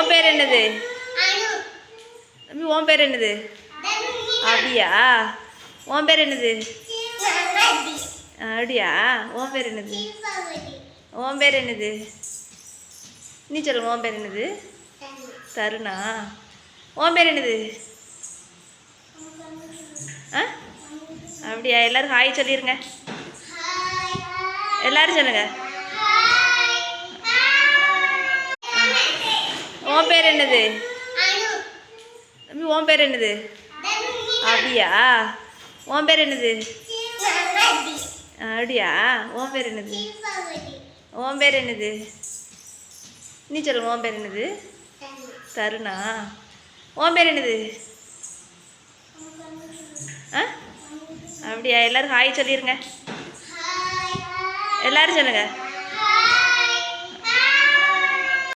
உன் பேர் என்னது தம்பி? உன் பேர் என்னது? அப்படியா? உன் பேர் என்னது? அப்படியா? உன் பேர் என்னது? உன் பேர் என்னது? நீ சொல்லுங்க, உன் பேர் என்னது? தருணா. உன் பேர் என்னது? ஆ அப்படியா? எல்லோரும் ஹாய் சொல்லிடுங்க. எல்லாரும் சொல்லுங்க. உன் பேர் என்னது தம்பி? உன் பேர் என்னது? அப்படியா? உன் பேர் என்னது? அப்படியா? உன் பேர் என்னது? உன் பேர் என்னது? நீ சொல்லுங்க, உன் பேர் என்னது? தருணா. உன் பேர் என்னது? ஆ அப்படியா? எல்லோரும் ஹாய் சொல்லிடுங்க. எல்லாரும் சொல்லுங்க.